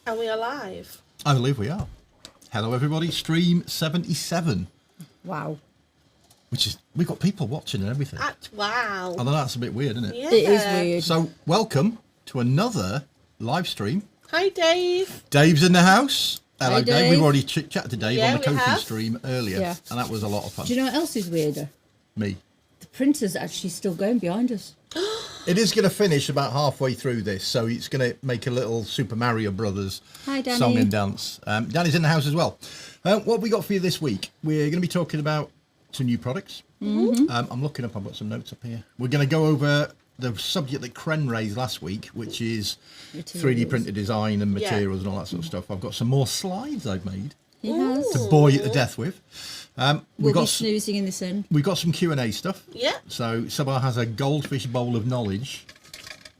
And we are live. I believe we are. Hello, everybody. Stream 77. Wow. Which is, we've got people watching and everything. Wow. I know that's a bit weird, isn't it? Yeah. It is weird. So, welcome to another live stream. Hi, Dave. Dave's in the house. Hello, Hi, Dave. We've Dave. already chatted to Dave Yeah, on the we Kofi have. stream earlier. Yeah. And that was a lot of fun. Do you know what else is weirder? Me. The printer's actually still going behind us. It is going to finish about halfway through this, so it's going to make a little Super Mario Brothers Hi, Danny. song and dance. Danny's in the house as well. What have we got for you this week? We're going to be talking about some new products. Mm-hmm. I'm looking up, I've got some notes up here. We're going to go over the subject that Kren raised last week, which is 3D printed design and materials and all that sort of stuff. I've got some more slides I've made He has. to bore you to death with. We'll be snoozing in the sun. We've got some Q&A stuff. Yeah. So Sabah has a goldfish bowl of knowledge.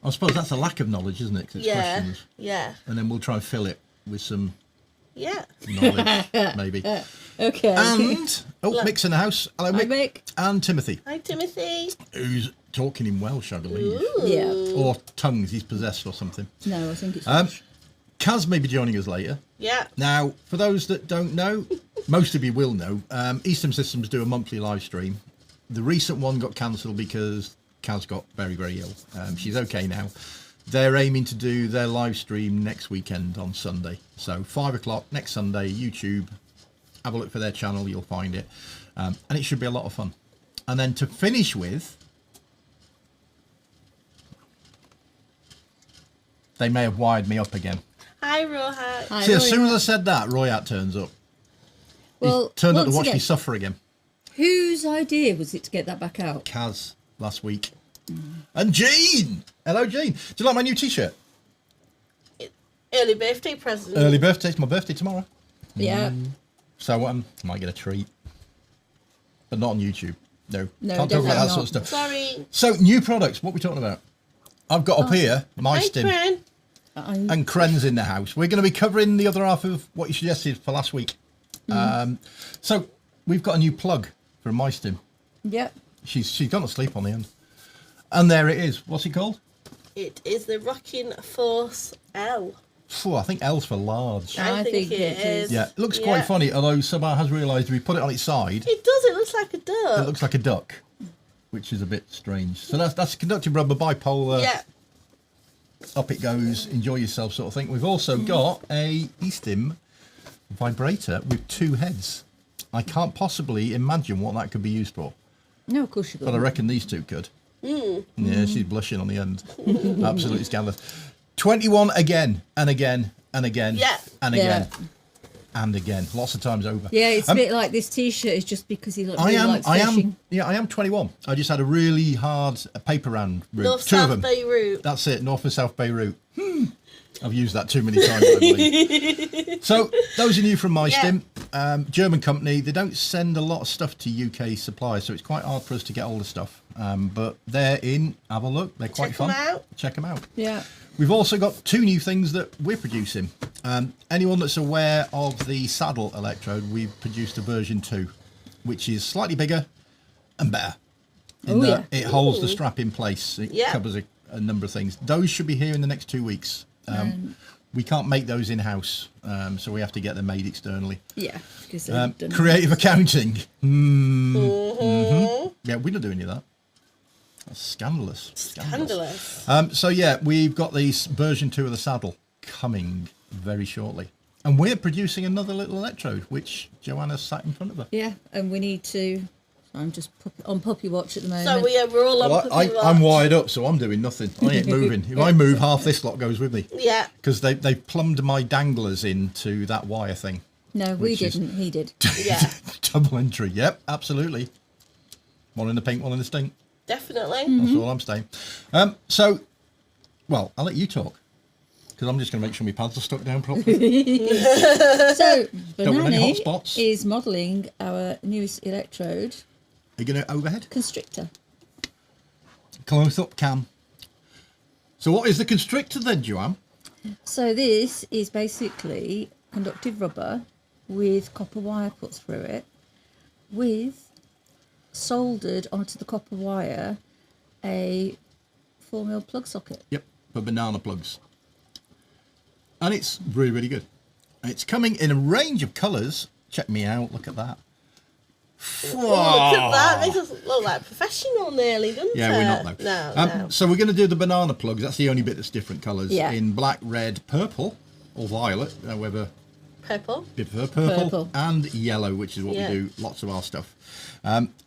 I suppose that's a lack of knowledge, isn't it? 'Cause it's Yeah. questions. Yeah. And then we'll try and fill it with some Yeah. knowledge, maybe. Okay. And, Mick's in the house. Hello, Hi, Mick. Mick. And Timothy, Hi, Timothy. who's talking in Welsh, I believe. Yeah. Or tongues, he's possessed or something. No, I think it's... Kaz may be joining us later. Yeah. Now, for those that don't know, most of you will know, E-stim Systems do a monthly live stream. The recent one got cancelled because Kaz got very, very ill. She's okay now. They're aiming to do their live stream next weekend on Sunday. So 5 o'clock next Sunday, YouTube. Have a look for their channel, you'll find it. And it should be a lot of fun. And then to finish with, they may have wired me up again. Hi, Rohat. Hi, See, as soon as Roy. I said that, Royat turns up. Well, He turned up to once watch again, me suffer again. whose idea was it to get that back out? Kaz last week. And Jean! Hello, Jean. Do you like my new T-shirt? Early birthday present. Early birthday. It's my birthday tomorrow. Yeah. So I might get a treat. But not on YouTube. No. No, Can't talk about that definitely sort of stuff. Sorry. So, new products. What are we talking about? I've got up here my Hi, stim. Kren. And Kren's in the house. We're going to be covering the other half of what you suggested for last week. So, we've got a new plug for my stim. Yep. She's gone to sleep on the end. And there it is. What's it called? It is the Rocking Force L. Phew, I think L's for large. I think it is. Yeah, it looks quite funny, although Sabah has realised if we put it on its side, It does. It looks like a duck. it looks like a duck, which is a bit strange. So that's conductive rubber bipolar, Yeah. up it goes, enjoy yourself sort of thing. We've also got a E-stim vibrator with 2 heads. I can't possibly imagine what that could be used for, No, of course you got but I reckon these two could. Yeah, she's blushing on the end. Absolutely scandalous. 21 again, and again, and again, Yeah. and again, and again. Lots of times over. Yeah, it's a bit like this T-shirt is just because he I really am, likes I fishing. am 21. I just had a really hard paper round route. North 2 of South them. Beirut. That's it, North and South Beirut. I've used that too many times, I believe. So, those are new from my stim. German company. They don't send a lot of stuff to UK suppliers, so it's quite hard for us to get all the stuff. But they're in. Have a look. They're quite Check fun. 'em out. Check them out. Yeah. We've also got 2 new things that we're producing. Anyone that's aware of the saddle electrode, we've produced a version 2, which is slightly bigger and better. In that it holds the strap in place. It covers a number of things. Those should be here in the next 2 weeks. We can't make those in-house, so we have to get them made externally. Yeah. Because they've done Creative accounting. Yeah, we don't do any of that. That's scandalous. Scandalous. So yeah, we've got this version 2 of the saddle coming very shortly. And we're producing another little electrode, which Joanne sat in front of her. Yeah, and we need to... I'm just on puppy watch at the moment. So we're all on Well, puppy watch. I'm wired up, so I'm doing nothing. I ain't moving. If I move, half this lot goes with me. Yeah. Because they plumbed my danglers into that wire thing. No, we which is- didn't. He did. Yeah. Double entry. Yep, absolutely. One in the pink, one in the stink. Definitely. That's all I'm saying. So, well, I'll let you talk. Because I'm just going to make sure my pads are stuck down properly. So, Don't want any hot Banani spots. is modelling our newest electrode Are you going to overhead? constrictor. Close up cam. So what is the constrictor then, Joanne? So this is basically conductive rubber with copper wire put through it, with soldered onto the copper wire a 4mm plug socket. Yep, for banana plugs. and it's really, really good. It's coming in a range of colours. Check me out. Look at that. Oh, look at that. Makes us look like professional nearly, doesn't it? Yeah, we're not though. No. So we're going to do the banana plugs. That's the only bit that's different colours. Yeah. In black, red, purple, or violet, whether Purple. you prefer purple, and yellow, which is what we do lots of our stuff.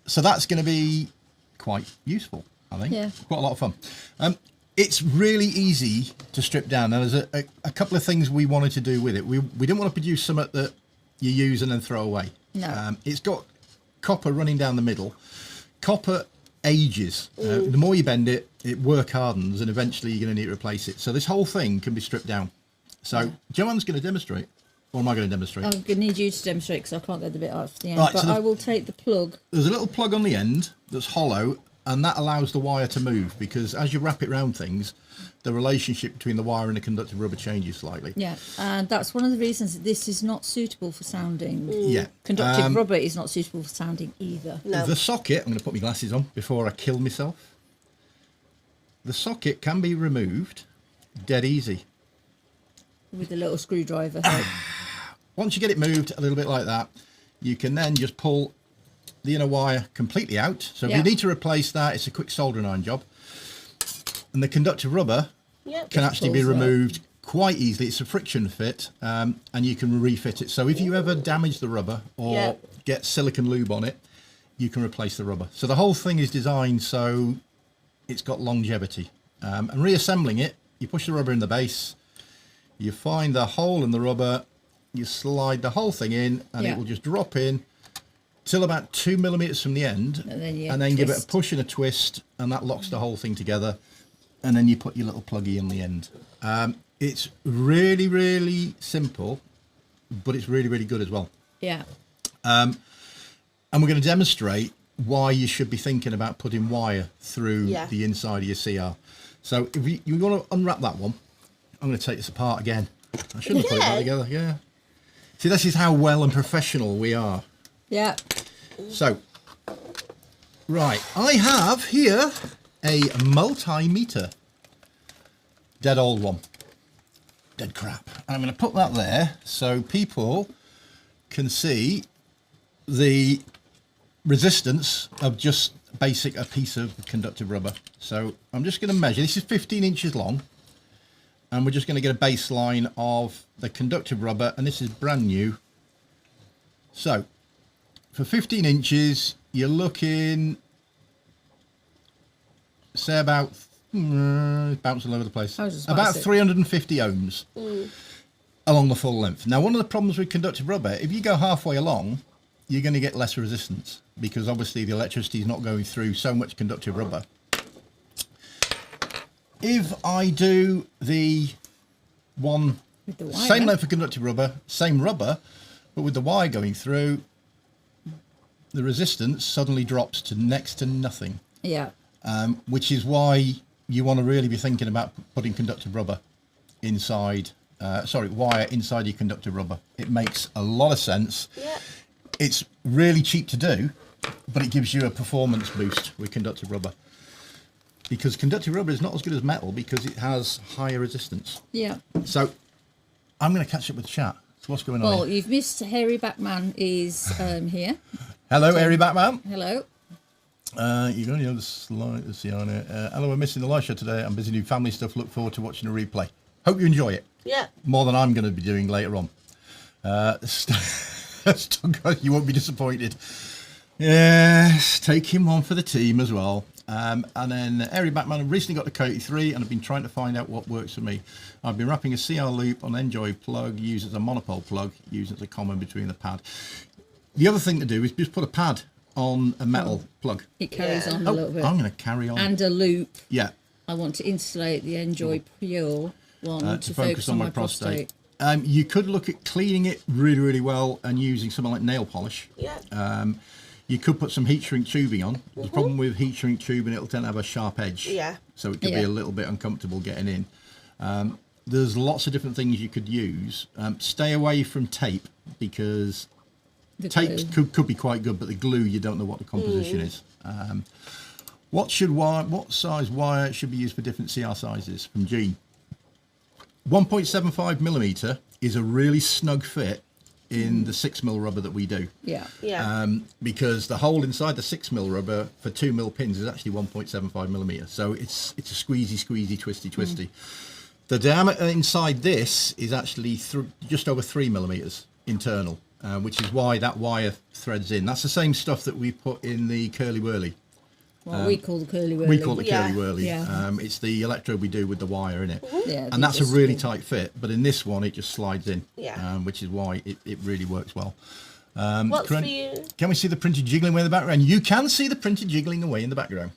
So that's going to be quite useful, I think. Yeah. Quite a lot of fun. It's really easy to strip down. Now, there's a couple of things we wanted to do with it. We didn't want to produce something that you use and then throw away. No. It's got copper running down the middle. Copper ages. The more you bend it, it work hardens, and eventually you're going to need to replace it. So this whole thing can be stripped down. So Joanne's going to demonstrate. Or am I going to demonstrate? I'm going to need you to demonstrate because I can't get the bit off the end. Right, but so I will take the plug. There's a little plug on the end that's hollow, and that allows the wire to move, because as you wrap it around things, the relationship between the wire and the conductive rubber changes slightly. Yeah, and that's one of the reasons that this is not suitable for sounding. Yeah. Conductive rubber is not suitable for sounding either. No. The socket, I'm going to put my glasses on before I kill myself. The socket can be removed dead easy. With a little screwdriver head. Once you get it moved a little bit like that, you can then just pull the inner wire completely out. So if you need to replace that, it's a quick soldering iron job. And the conductive rubber can actually be removed quite easily. It's a friction fit, and you can refit it. So if you ever damage the rubber or get silicone lube on it, you can replace the rubber. So the whole thing is designed so it's got longevity. And reassembling it, you push the rubber in the base, you find the hole in the rubber, you slide the whole thing in, and it will just drop in till about 2 millimeters from the end, and then give it a push and a twist, and that locks the whole thing together. And then you put your little pluggy in the end. It's really, really simple, but it's really, really good as well. Yeah. And we're going to demonstrate why you should be thinking about putting wire through the inside of your CR. So if you want to unwrap that one, I'm going to take this apart again. I should have put it back together, yeah. See, this is how well and professional we are. Yeah. So, right, I have here a multimeter. Dead old one. Dead crap. And I'm going to put that there so people can see the resistance of just a piece of conductive rubber. So I'm just going to measure. This is 15 inches long. And we're just going to get a baseline of the conductive rubber. And this is brand new. So for 15 inches, you're looking, say about, bouncing all over the place, about 350 ohms along the full length. Now, one of the problems with conductive rubber, if you go halfway along, you're going to get less resistance, because obviously the electricity is not going through so much conductive rubber. If I do the one, with the wire, same length of conductive rubber, same rubber, but with the wire going through, the resistance suddenly drops to next to nothing. Yeah. Which is why you want to really be thinking about putting conductive rubber inside, wire inside your conductive rubber. It makes a lot of sense. Yeah. It's really cheap to do, but it gives you a performance boost with conductive rubber. Because conductive rubber is not as good as metal because it has higher resistance. Yeah. So I'm going to catch up with chat. So what's going on? Well, you've missed Hairy Batman is here. Hello, Hairy Batman. Hello. You're going to the slide. Let's see on it. Hello, we're missing the live show today. I'm busy doing family stuff. Look forward to watching the replay. Hope you enjoy it. Yeah. More than I'm going to be doing later on. You won't be disappointed. Yes, taking one for the team as well. And then Airy Batman, I've recently got the K83 and I've been trying to find out what works for me. I've been wrapping a CR loop on Enjoy plug, used as a monopole plug, used as a common between the pad. The other thing to do is just put a pad on a metal plug. It carries on a little bit. I'm going to carry on. And a loop. Yeah. I want to insulate the Enjoy Pure one to focus on my prostate. You could look at cleaning it really, really well and using something like nail polish. Yeah. You could put some heat shrink tubing on. The problem with heat shrink tubing, it'll tend to have a sharp edge. Yeah. So it could be a little bit uncomfortable getting in. There's lots of different things you could use. Stay away from tape, because tape could be quite good, but the glue, you don't know what the composition is. What size wire should be used for different CR sizes? From Gene. 1.75 millimetre is a really snug fit in the 6mm rubber that we do. Yeah. Yeah. Because the hole inside the 6mm rubber for 2mm pins is actually 1.75 millimetre. So it's a squeezy, twisty. The diameter inside this is actually just over 3 millimetres internal, which is why that wire threads in. That's the same stuff that we put in the curly whirly. What we call the curly whirly. We call it Yeah. curly whirly. Yeah. It's the electrode we do with the wire in it. Yeah, And that's a really tight fit. But in this one, it just slides in, Yeah. which is why it really works well. What's for you? Can we see the printer jiggling away in the background? You can see the printer jiggling away in the background.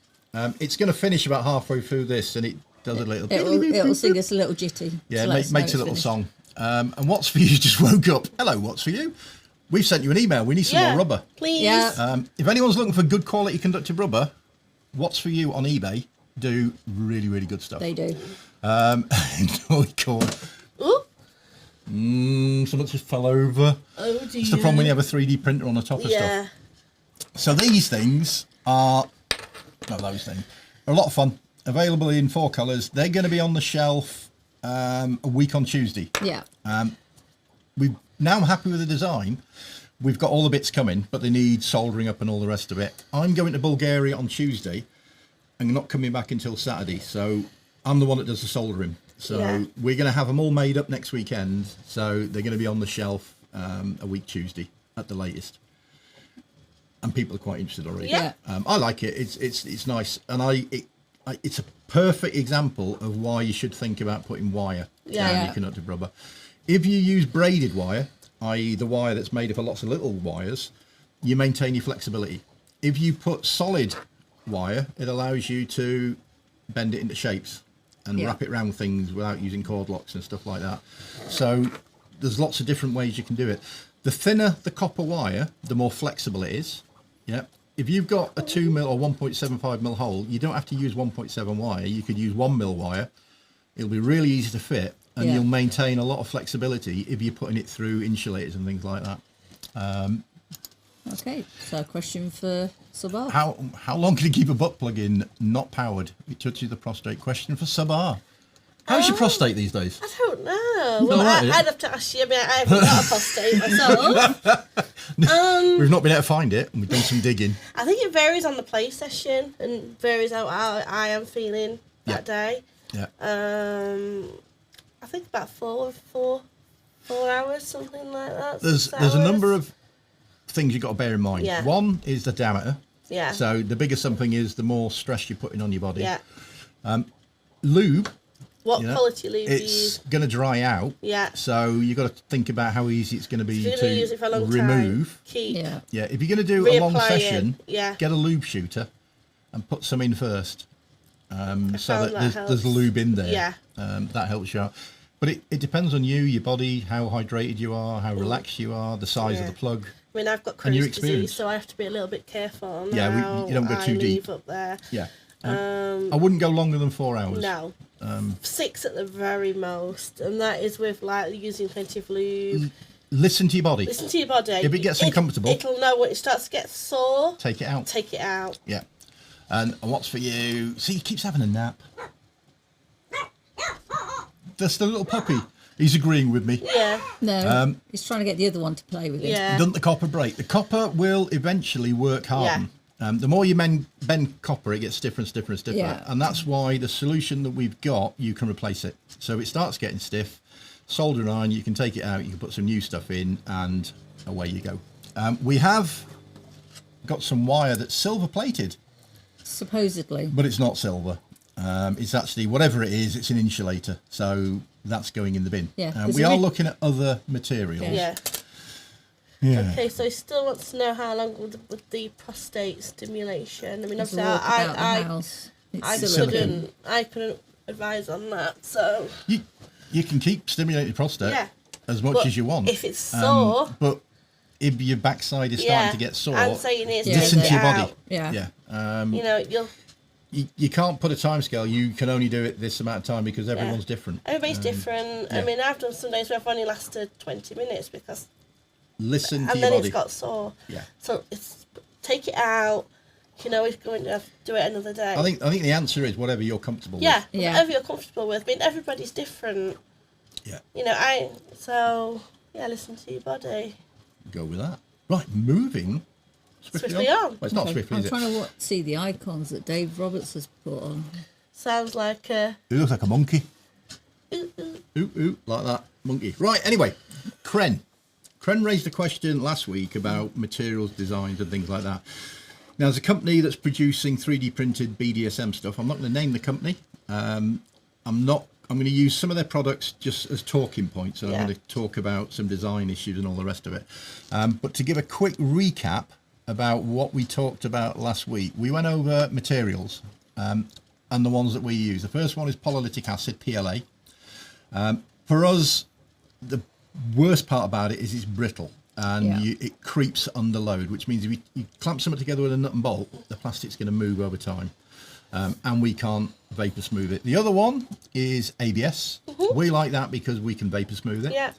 It's going to finish about halfway through this, and it does a little... It'll sing us a little jitty. Yeah, to let us know makes a it's little finished. song. And what's for you just woke up. Hello, what's for you? We've sent you an email. We need some more rubber. Please. Yeah. If anyone's looking for good quality conductive rubber, what's for you on eBay do really, really good stuff. They do. Oh, God. Ooh. Something just fell over. Oh, dear. It's the problem when you have a 3D printer on the top of Yeah. stuff. So these things are, no, those things, are a lot of fun. Available in 4 colours. They're going to be on the shelf a week on Tuesday. Yeah. We've now I'm happy with the design. We've got all the bits coming, but they need soldering up and all the rest of it. I'm going to Bulgaria on Tuesday and not coming back until Saturday. So I'm the one that does the soldering. So we're going to have them all made up next weekend. So they're going to be on the shelf a week Tuesday at the latest. And people are quite interested already. Yeah. I like it. It's nice. And it's a perfect example of why you should think about putting wire down your conductive rubber. If you use braided wire, i.e. the wire that's made up of lots of little wires, you maintain your flexibility. If you put solid wire, it allows you to bend it into shapes and wrap it around things without using cord locks and stuff like that. So there's lots of different ways you can do it. The thinner the copper wire, the more flexible it is. Yeah. If you've got a 2mm or 1.75mm hole, you don't have to use 1.7 wire. You could use 1mm wire. It'll be really easy to fit, and you'll maintain a lot of flexibility if you're putting it through insulators and things like that. Okay, so a question for Sub-R. How long can you keep a butt plug in not powered? It touches the prostate. Question for Sub-R. How's your prostate these days? I don't know. Well, like it? I'd have to ask you. I mean, I haven't got a prostate myself. We've not been able to find it, and we've done some digging. I think it varies on the play session and varies how I am feeling that day. Yeah. I think about four hours, something like that. There's 6 a hours. number of things you've got to bear in mind. Yeah. One is the diameter. Yeah. So the bigger something is, the more stress you're putting on your body. Yeah. Lube. What quality lube do you It's use? going to dry out. Yeah. So you've got to think about how easy it's going to be If you're going to use it for a long remove. time, keep. Yeah. Yeah, if you're going to do a long Reapply it, session, yeah. get a lube shooter and put some in first. So found that that there's helps. lube in there. Yeah. That helps you out. But it depends on you, your body, how hydrated you are, how relaxed you are, the size of Yeah. the plug. I mean, I've got And your Crohn's experience. disease, so I have to be a little bit careful on Yeah, how you don't go I too leave deep. up there. Yeah. I wouldn't go longer than 4 hours. No. 6 at the very most, and that is with like using plenty of lube. Listen to your body. Listen to your body. If it gets uncomfortable- it'll know when it starts to get sore. Take it out. Take it out. Yeah. And what's for you? See, he keeps having a nap. That's the little puppy. He's agreeing with me. Yeah. No, he's trying to get the other one to play with him. Yeah. Doesn't the copper break? The copper will eventually work harden. The more you bend copper, it gets stiffer and stiffer and stiffer. Yeah. And that's why the solution that we've got, you can replace it. So it starts getting stiff, solder iron, you can take it out, you can put some new stuff in, and away you go. We have got some wire that's silver plated, Supposedly. but it's not silver. It's actually, whatever it is, it's an insulator. So that's going in the bin. Yeah, there's we a are rid- looking at other materials. Yeah. Yeah. Okay, so he still wants to know how long with the prostate stimulation. I mean, There's obviously, a walk about the I house. It's silicone. I couldn't advise on that. So You can keep stimulating the prostate Yeah. as much But as you want. if it's sore, but if your backside is starting to get sore, I'm saying is Yeah, listen take to it your body. out. Yeah. Yeah. You know, You can't put a time scale. You can only do it this amount of time because everyone's different. everybody's different. I yeah. mean, I've done some days where I've only lasted 20 minutes because, Listen to and your then body. it's got sore. Yeah. So it's take it out. You know, he's going to have to do it another day. I think the answer is whatever you're comfortable Yeah, with. Yeah. whatever you're comfortable with. I mean, everybody's different. Yeah. You know, listen to your body. Go with that. Right, moving Swiftly on. Well, it's not Okay, swiftly, I'm is it? trying to see the icons that Dave Roberts has put on. Sounds like a... It looks like a monkey. Ooh, ooh. Ooh, ooh, like that. Monkey. Right, anyway, Kren. Kren raised a question last week about materials, designs and things like that. Now, there's a company that's producing 3D printed BDSM stuff. I'm not going to name the company. I'm going to use some of their products just as talking points, and I'm going to talk about some design issues and all the rest of it. But to give a quick recap about what we talked about last week, we went over materials and the ones that we use. The first one is polylytic acid, PLA. For us, the worst part about it is it's brittle and it creeps under load, which means if you clamp something together with a nut and bolt, the plastic's going to move over time. And we can't vapor smooth it. The other one is ABS. We like that because we can vapor smooth it. Yeah.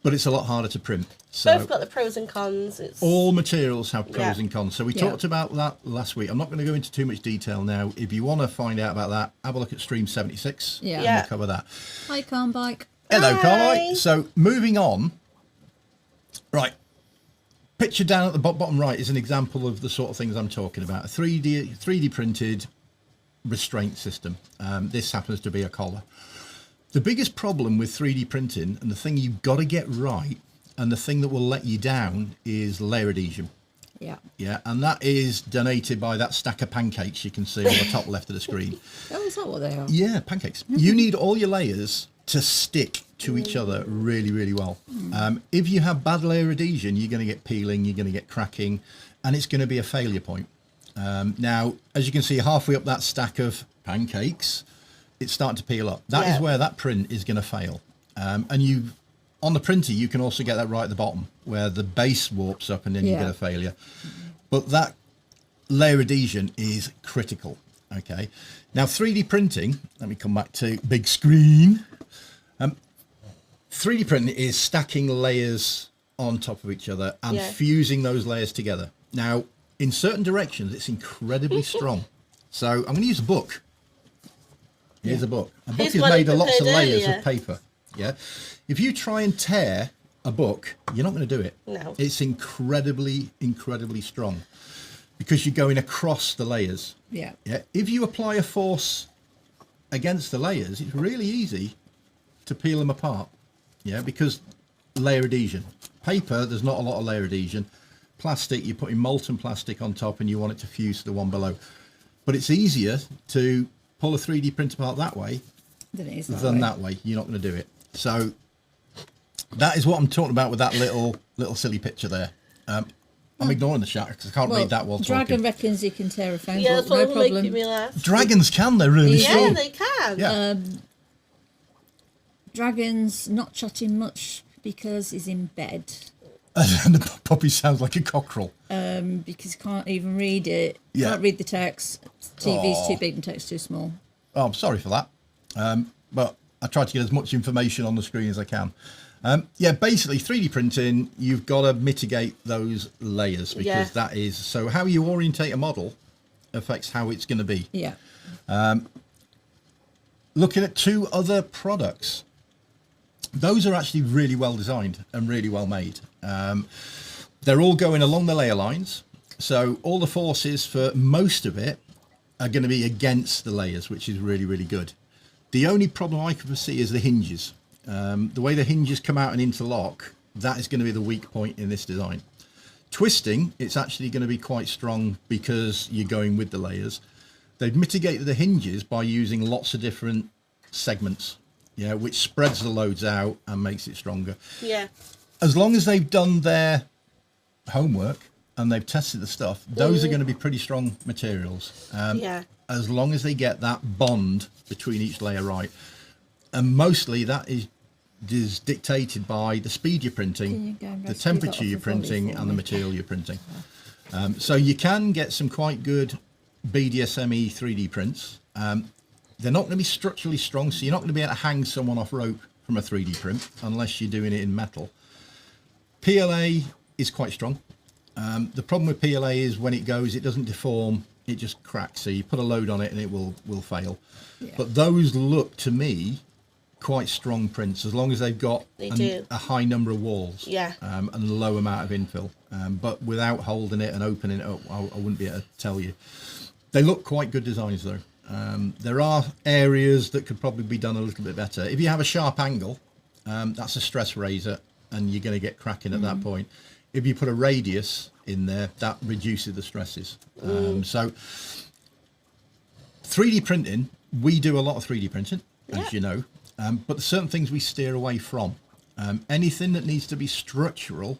But it's a lot harder to print. So Both got the pros and cons. all materials have pros and cons. So we Yeah. talked about that last week. I'm not going to go into too much detail now. If you want to find out about that, have a look at Stream 76. Yeah. And Yeah. we'll cover that. Hi, Carnbike. Hello, Hi. Carly. So moving on. Right. Picture down at the bottom right is an example of the sort of things I'm talking about. A 3D printed restraint system. This happens to be a collar. The biggest problem with 3D printing, and the thing you've got to get right, and the thing that will let you down, is layer adhesion. Yeah. Yeah, and that is donated by that stack of pancakes you can see on the top left of the screen. Oh, is that what they are? Yeah, pancakes. You need all your layers to stick to each other really, really well. If you have bad layer adhesion, you're going to get peeling, you're going to get cracking, and it's going to be a failure point. Now, as you can see, halfway up that stack of pancakes, it's starting to peel up. That is where that print is going to fail. And on the printer, you can also get that right at the bottom, where the base warps up and then you get a failure. But that layer adhesion is critical. Okay. Now, 3D printing, let me come back to big screen. 3D printing is stacking layers on top of each other and fusing those layers together. Now, in certain directions, it's incredibly strong. So I'm going to use a book. Here's a book. A book Here's is one made you of lots of prepared layers earlier. of paper. Yeah. If you try and tear a book, you're not going to do it. No. It's incredibly, incredibly strong because you're going across the layers. Yeah. Yeah. If you apply a force against the layers, it's really easy to peel them apart. Yeah, because layer adhesion. Paper, there's not a lot of layer adhesion. Plastic, you're putting molten plastic on top and you want it to fuse to the one below. But it's easier to pull a 3D print apart that way than that way. You're not going to do it. So that is what I'm talking about with that little silly picture there. I'm ignoring the chat because I can't read that while Dragon talking. reckons he can tear a phone Yeah, book, that's no what problem. making me laugh. Dragons can, they're really Yeah, strong. they can. Yeah. Dragon's not chatting much because he's in bed. And the puppy sounds like a cockerel. Because he can't even read it. Yeah. Can't read the text. TV's too big and text too small. Oh, I'm sorry for that. But I try to get as much information on the screen as I can. Basically 3D printing, you've got to mitigate those layers because that is, so how you orientate a model affects how it's going to be. Yeah. Looking at two other products, those are actually really well designed and really well made. They're all going along the layer lines. So all the forces for most of it are going to be against the layers, which is really, really good. The only problem I can foresee is the hinges. The way the hinges come out and interlock, that is going to be the weak point in this design. Twisting, it's actually going to be quite strong because you're going with the layers. They've mitigated the hinges by using lots of different segments, which spreads the loads out and makes it stronger. Yeah. As long as they've done their homework and they've tested the stuff, those are going to be pretty strong materials. As long as they get that bond between each layer right. And mostly that is dictated by the speed you're printing, the temperature you're printing, and the material you're printing. So you can get some quite good BDSM 3D prints. They're not going to be structurally strong, so you're not going to be able to hang someone off rope from a 3D print unless you're doing it in metal. PLA is quite strong. The problem with PLA is when it goes, it doesn't deform, it just cracks. So you put a load on it and it will fail. Yeah. But those look to me quite strong prints as long as they've got a high number of walls, and a low amount of infill. But without holding it and opening it up, I wouldn't be able to tell you. They look quite good designs though. There are areas that could probably be done a little bit better. If you have a sharp angle, that's a stress razor, and you're going to get cracking at that point. If you put a radius in there, that reduces the stresses. So 3D printing, we do a lot of 3D printing, as you know, but there's certain things we steer away from. Anything that needs to be structural,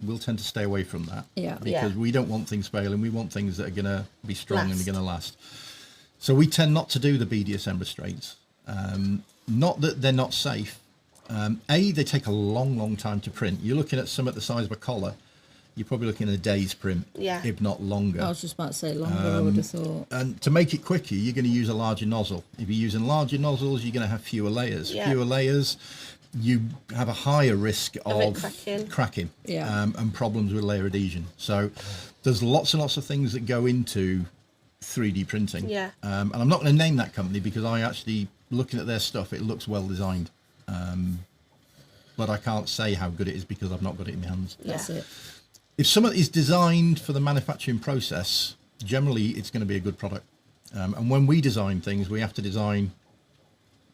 we'll tend to stay away from that. Because we don't want things failing. We want things that are going to be strong and are going to last. So we tend not to do the BDSM restraints. Not that they're not safe. They take a long time to print. You're looking at some at the size of a collar. You're probably looking at a day's print, if not longer. I was just about to say longer, I would have thought. And to make it quicker, you're going to use a larger nozzle. If you're using larger nozzles, you're going to have fewer layers. Fewer layers, you have a higher risk of cracking and problems with layer adhesion. So there's lots and lots of things that go into 3D printing. And I'm not going to name that company because I actually, looking at their stuff, it looks well designed. But I can't say how good it is because I've not got it in my hands. That's it. If something is designed for the manufacturing process, generally it's going to be a good product. And when we design things, we have to design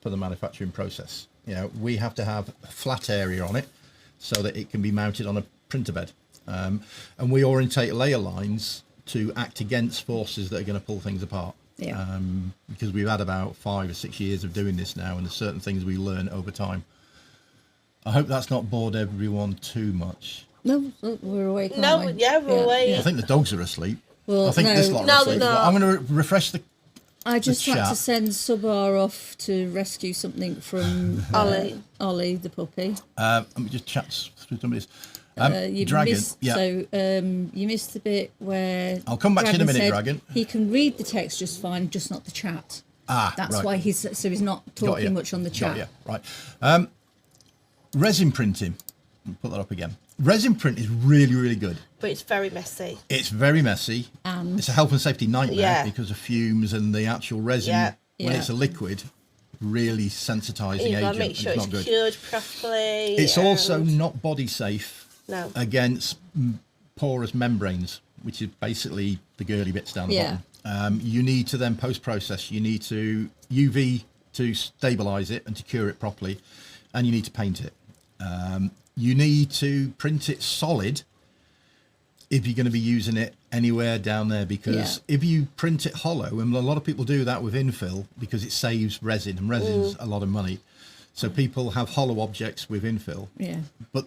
for the manufacturing process. You know, we have to have a flat area on it so that it can be mounted on a printer bed. And we orientate layer lines to act against forces that are going to pull things apart. Because we've had about 5 or 6 years of doing this now, and there's certain things we learn over time. I hope that's not bored everyone too much. No, we're awake. We're awake. I think the dogs are asleep. Well, I think this lot are asleep. I'm going to refresh the I just had to send Subar off to rescue something from Ollie, the puppy. Let me just chat through some of this. Dragon, missed, so you missed the bit where I'll come back to you in a minute, said Dragon. He can read the text just fine, just not the chat. That's why he's not talking much on the chat. Right. Resin printing. I'll put that up again. Resin print is really good, but it's very messy. It's very messy. And it's a health and safety nightmare because of fumes and the actual resin when it's a liquid. Really sensitizing agent. You've got to make sure it's cured properly. It's also not body safe. No. Against porous membranes, which is basically the girly bits down the bottom. You need to then post-process. You need to UV to stabilise it and to cure it properly, and you need to paint it. You need to print it solid if you're going to be using it anywhere down there, because if you print it hollow, and a lot of people do that with infill because it saves resin, and resin's a lot of money. So people have hollow objects with infill. But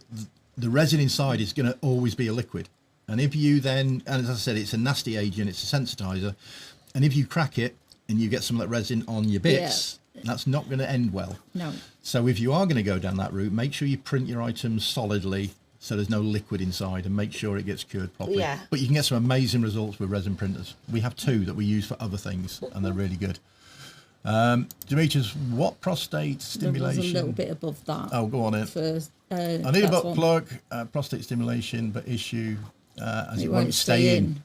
the resin inside is going to always be a liquid. And if you then, and as I said, it's a nasty agent, it's a sensitizer. And if you crack it and you get some of that resin on your bits, that's not going to end well. No. So if you are going to go down that route, make sure you print your items solidly so there's no liquid inside, and make sure it gets cured properly. But you can get some amazing results with resin printers. We have 2 that we use for other things, and they're really good. Demetrius, what prostate stimulation? There was a little bit above that. Oh, go on in. I need a butt plug, prostate stimulation, but issue as it won't stay in.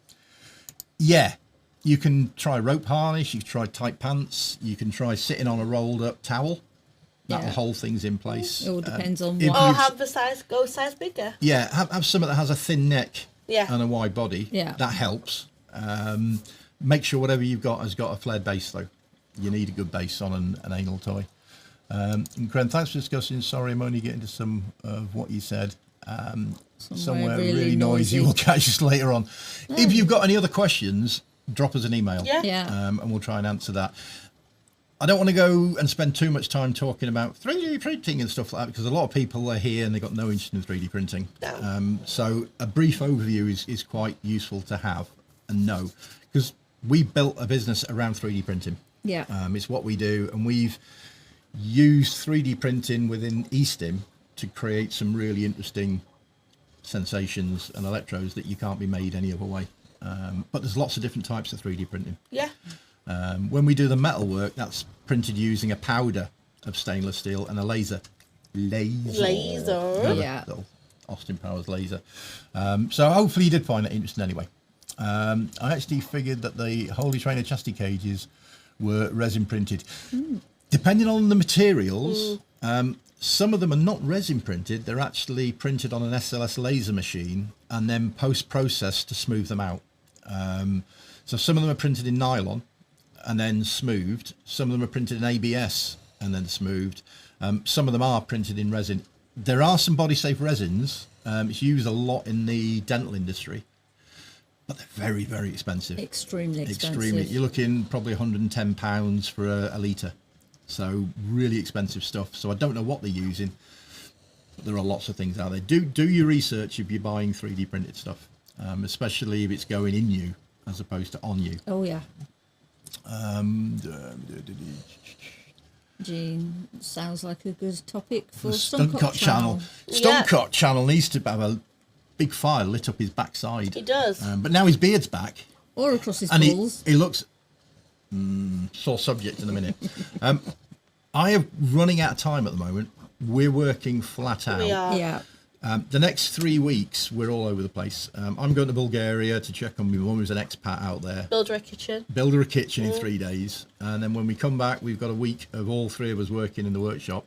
Yeah, you can try rope harness, you can try tight pants, you can try sitting on a rolled up towel. That'll hold things in place. It all depends on what. Or have the size bigger. Yeah, have something that has a thin neck Yeah. and a wide body. Yeah. That helps. Make sure whatever you've got has got a flared base, though. You need a good base on an anal toy. And Gren, thanks for discussing. Sorry, I'm only getting to some of what you said. Somewhere really noisy. We'll catch us later on. Oh. If you've got any other questions, drop us an email. Yeah. And we'll try and answer that. I don't want to go and spend too much time talking about 3D printing and stuff like that, because a lot of people are here and they've got no interest in 3D printing. No. So a brief overview is quite useful to have and know, because we built a business around 3D printing. Yeah. It's what we do, and we've used 3D printing within E-stim to create some really interesting sensations and electrodes that you can't be made any other way. But there's lots of different types of 3D printing. Yeah. When we do the metal work, that's printed using a powder of stainless steel and a laser. Yeah. Little Austin Powers laser. So hopefully you did find that interesting anyway. I actually figured that the Holy Trainer chastity cages were resin printed. Depending on the materials, Some of them are not resin printed. They're actually printed on an SLS laser machine and then post-processed to smooth them out. So some of them are printed in nylon and then smoothed. Some of them are printed in ABS and then smoothed. Some of them are printed in resin. There are some body safe resins. It's used a lot in the dental industry, but they're very, very expensive. Extremely expensive. Extremely. You're looking probably £110 for a litre. So really expensive stuff. So I don't know what they're using. But there are lots of things out there. Do your research if you're buying 3D printed stuff, especially if it's going in you as opposed to on you. Oh yeah. Jean, sounds like a good topic for The Stuntcock channel. Stuntcock channel needs to have a big fire lit up his backside. He does. But now his beard's back. Or across his And balls. he looks sore subject in a minute. I am running out of time at the moment. We're working flat out. We are. Yeah. The next 3 weeks, we're all over the place. I'm going to Bulgaria to check on my mum, who's an expat out there. Build her a kitchen. Build her a kitchen in 3 days. And then when we come back, we've got a week of all three of us working in the workshop.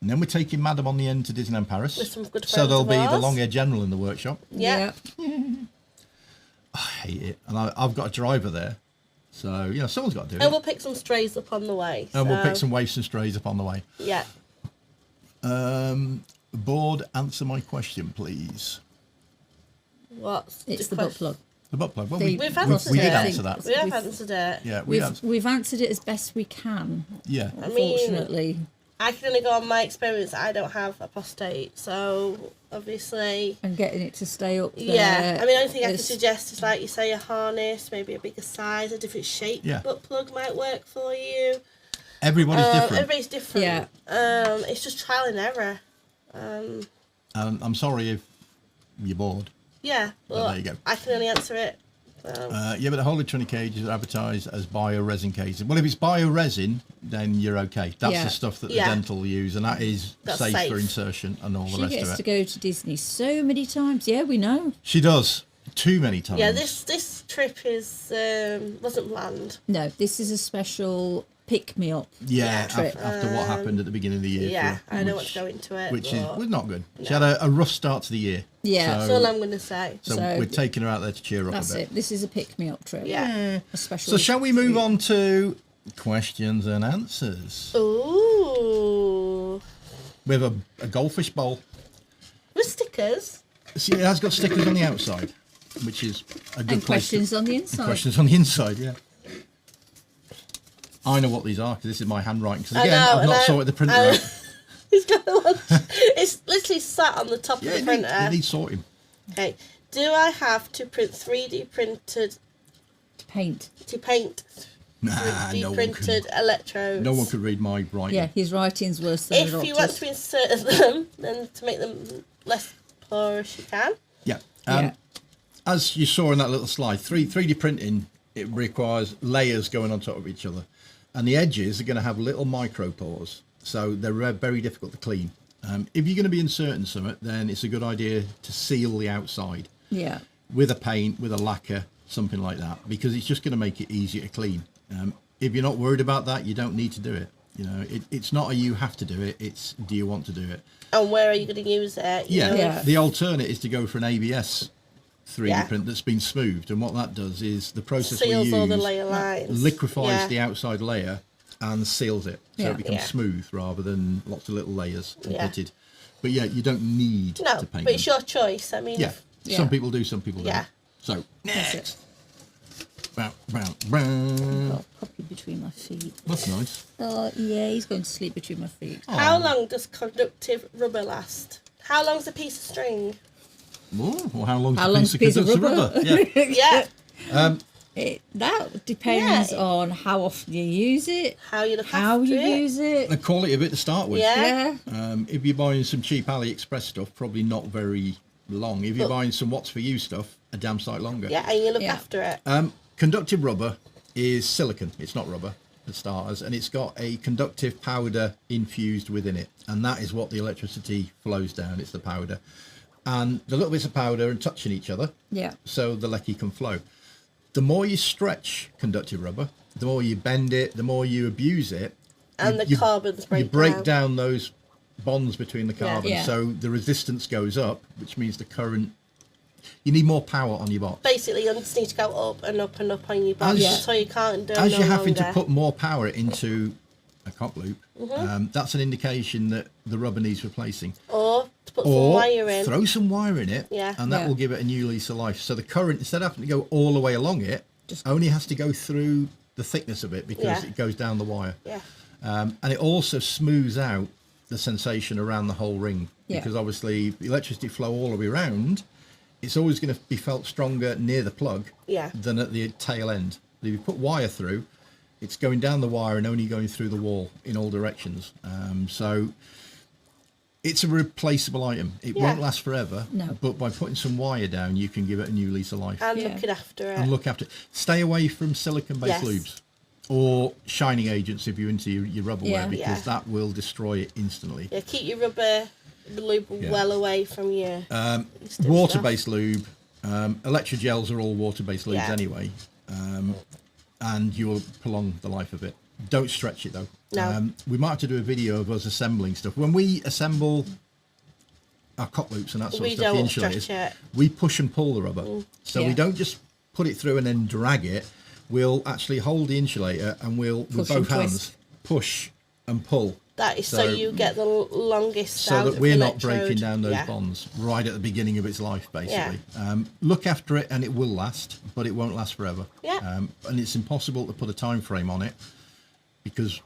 And then we're taking Madam on the end to Disneyland Paris. With some good So friends there'll of be the ours. long-haired general in the workshop. Yeah. I hate it. And I've got a driver there. So, someone's got to do And it. we'll pick some strays up on the way. And we'll so, pick some waifs and strays up on the way. Yeah. Board, answer my question, please. What's It's the butt plug. The butt plug. Well, The- We've answered we did it. answer that. We have answered it. Yeah, we have. We've answered it as best we can. Yeah. I mean, Unfortunately. I can only go on my experience. I don't have a prostate, so obviously, And getting it to stay up there. yeah. I mean, the only thing I can is- suggest is, like you say, a harness, maybe a bigger size, a different shape Yeah. butt plug might work for you. Everybody's different. Everybody's different. Yeah. It's just trial and error. And I'm sorry if you're bored. Yeah, but there you go. I can only answer it. So. Yeah, but the whole electronic cages are advertised as bio-resin cases. Well, if it's bio-resin, then you're okay. That's Yeah. the stuff that the Yeah. dental use, and that is That's safe, safe. for insertion and all She the rest gets of to it. go to Disney so many times. Yeah, we know. She does. Too many times. Yeah, this trip is wasn't planned. No, this is a special pick-me-up. Yeah, trip. after what happened at the beginning of the year. Yeah, for- I know which- what's going to it. Which but was not good. She had a rough start to the year. Yeah. that's all I'm going to say. So So- we're taking her out there to cheer her up That's a bit. it. This is a pick-me-up trip. Yeah. A special. So shall we move on to questions and answers? Ooh. We have a goldfish bowl. With stickers. See, it has got stickers on the outside, which is a good And place to- questions on the inside. Questions on the inside, yeah. I know what these are because this is my handwriting. Because I again, know, I've not and sorted the printer I- out. He's got the one. It's literally sat on the top Yeah, of the it printer. needs sorting. Okay. Do I have to print 3D printed Paint. to paint Nah, 3D no one printed could. electrodes? No one could read my writing. Yeah, his writing's worse than a If you want doctor's. to insert them, then to make them less porous, you can. Yeah. Yeah. As you saw in that little slide, 3D printing, it requires layers going on top of each other. And the edges are going to have little micro pores. So they're very difficult to clean. If you're going to be inserting something, then it's a good idea to seal the outside Yeah. with a paint, with a lacquer, something like that, because it's just going to make it easier to clean. If you're not worried about that, you don't need to do it. It's not a you have to do it, it's do you want to do it. And where are you going to use it? You Yeah, know? Yeah. the alternate is to go for an ABS 3D Yeah. print that's been smoothed, and what that does is the process we Seals use all the layer lines. liquefies Yeah. the outside layer and seals it, so Yeah. it becomes Yeah. smooth rather than lots of little layers and Yeah. pitted. But yeah, you don't need No, to paint but it's them. your choice. I mean, Yeah, Yeah. some people do, some people don't. Yeah. So That's next, it. Bow, bow, bow. Got a puppy between my feet. That's nice. Oh, yeah, he's going to sleep between my feet. how long does conductive rubber last? How long's a piece of string? Oh, well, how long's How a long's piece of rubber? Yeah. Yeah. That depends Yeah. on how often you use it, How you look how after you it. use it. The quality of it to start with. Yeah. Yeah. If you're buying some cheap AliExpress stuff, probably not very long. If you're But- buying some What's For You stuff, a damn sight longer. Yeah, and you look Yeah. after it. Conductive rubber is silicon. It's not rubber, for starters, and it's got a conductive powder infused within it, and that is what the electricity flows down. It's the powder, and the little bits of powder are touching each other, Yeah. so the lecky can flow. The more you stretch conductive rubber, the more you bend it, the more you abuse it, And the carbons break You break down those bonds between the carbons, Yeah. so the resistance goes up, which means the current. You need more power on your box. Basically, you just need to go up and up and up on your box, As- so you can't do As no you're having longer. to put more power into a cock loop, that's an indication that the rubber needs replacing. Or to put some Or wire in. throw some wire in it, Yeah. and that Yeah. will give it a new lease of life. So the current, instead of having to go all the way along it, Just- only has to go through the thickness of it because Yeah. it goes down the wire. Yeah. And it also smooths out the sensation around the whole ring, Yeah. because obviously the electricity flow all the way around, it's always going to be felt stronger near the plug Yeah. than at the tail end. If you put wire through, it's going down the wire and only going through the wall in all directions. So it's a replaceable item. It Yeah. won't last forever, No. but by putting some wire down, you can give it a new lease of life. And Yeah. looking after it. And look after it. Stay away from silicon-based Yes. lubes or shining agents if you're into your rubberware, Yeah. because Yeah. that will destroy it instantly. Yeah, keep your rubber lube Yeah. well away from your stuff. Water-based lube, electrogels are all water-based lubes Yeah. anyway, and you will prolong the life of it. Don't stretch it though. No. We might have to do a video of us assembling stuff. When we assemble our cock loops and that sort We of stuff, the don't insulators, stretch it. we push and pull the rubber. So we Yeah. don't just put it through and then drag it. We'll actually hold the insulator and we'll, with Push and both hands, twist. push and pull. That is so, So- you get the longest So out that of we're the not electrode. breaking down those Yeah. bonds right at the beginning of its life, basically. Look after it and it will last, but it won't last forever. Yeah. And it's impossible to put a time frame on it because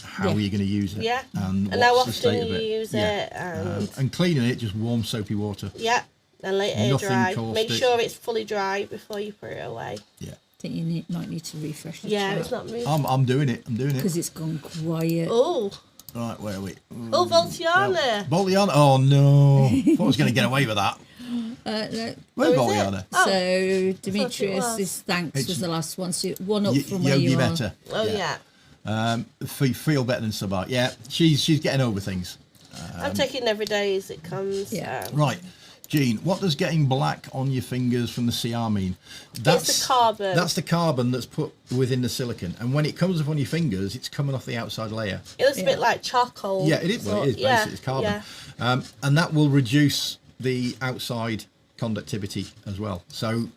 how Yeah. are you going to use it? Yeah. And, And how what's the state often of you it? use Yeah. it, and- And cleaning it, just warm soapy water. Yeah, and let it Nothing dry. caustic. Make sure it's fully dry before you put it away. Yeah. I think you might need to refresh the Yeah, it's not moving. I'm doing it. I'm doing it. because it's gone quiet. Oh, Right, where are we? oh, Voltiana. Voltiana. Oh, no. Thought I was going to get away with that. No. Where's is it? Voltiana? Oh, So Demetrius, was. this thanks It's- was the last one. So one up from where Yogi you are. Meta. Oh, yeah. Feel better than Subar. Yeah, she's getting over things. I'm taking every day as it comes. Yeah. Right, Jean, what does getting black on your fingers from the CR mean? It's the carbon. That's the carbon that's put within the silicon, and when it comes up on your fingers, it's coming off the outside layer. It looks a Yeah. bit like charcoal. Yeah, it is. Well, it is Yeah, basically it's carbon, yeah. and that will reduce the outside conductivity as well. So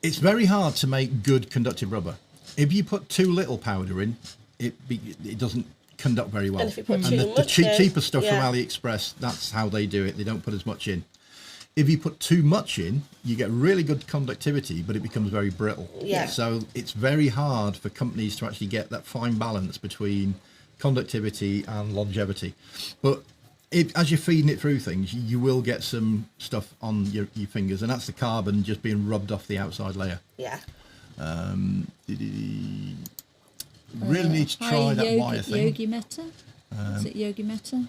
it's very hard to make good conductive rubber. If you put too little powder in, it doesn't conduct very well. And if you put And too the much in, cheaper stuff yeah. from AliExpress, that's how they do it. They don't put as much in. If you put too much in, you get really good conductivity, but it becomes very brittle. Yeah. So it's very hard for companies to actually get that fine balance between conductivity and longevity. But as you're feeding it through things, you will get some stuff on your fingers, and that's the carbon just being rubbed off the outside layer. Yeah. Really need to try that wire thing. Yogi Meta. Is it Yogi Meta?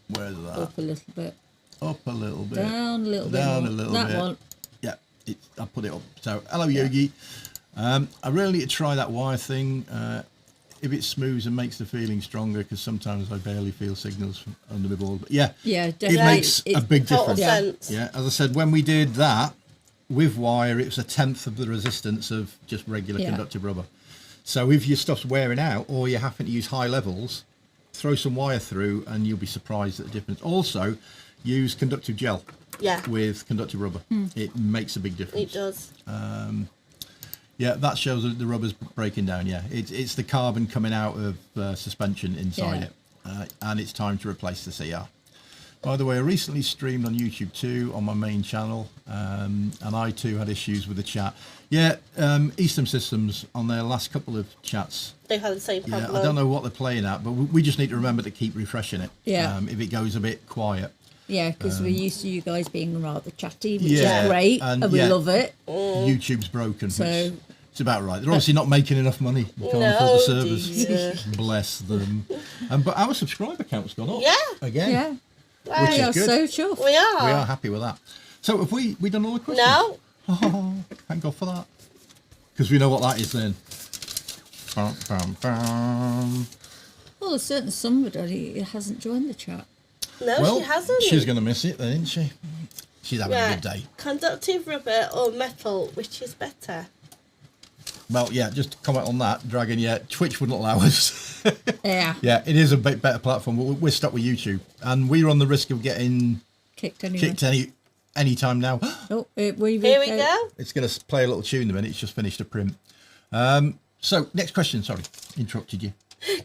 Where's that? Up a little bit. Up a little bit. Down a little bit. Down more. a little that bit. one. Yeah, I put it up. So, hello, Yogi. I really need to try that wire thing. If it smooths and makes the feeling stronger, because sometimes I barely feel signals from under my board. But yeah, Yeah, it definitely. makes a big Total difference. sense. Yeah, as I said, when we did that with wire, it was 1/10 of the resistance of just regular Yeah. conductive rubber. So if your stuff's wearing out or you're having to use high levels, throw some wire through and you'll be surprised at the difference. Also, use conductive gel Yeah. with conductive rubber. It makes a big difference. It does. Yeah, that shows that the rubber's breaking down. Yeah, it's the carbon coming out of suspension inside Yeah. it, and it's time to replace the CR. By the way, I recently streamed on YouTube too on my main channel, and I too had issues with the chat. Yeah, E-stim Systems on their last couple of chats. They've had the same Yeah, problem. I don't know what they're playing at, but we just need to remember to keep refreshing it. Yeah. If it goes a bit quiet. Yeah, because we're used to you guys being rather chatty, which Yeah, is great, and and we yeah. love it. YouTube's broken. So- which it's about right. They're obviously not making enough money. They can't No, afford the servers. dear. Bless them. But our subscriber count's gone up. Yeah. Again. Yeah, Which we is are good. so chuffed. We are. We are happy with that. So have we done all the questions? No. Oh, thank God for that. Because we know what that is then. Bum, bum, bum. Well, there's certainly somebody who hasn't joined the chat. No, Well, she hasn't. she's going to miss it then, isn't she? She's having a good day. Conductive rubber or metal, which is better? Well, yeah, just to comment on that, Dragon, yeah, Twitch wouldn't allow us. Yeah. Yeah, it is a bit better platform, but we're stuck with YouTube. And we're on the risk of getting Kicked anyway. kicked any time now. Oh, Here we go. It's going to play a little tune in a minute. It's just finished a print. So, next question. Sorry, interrupted you.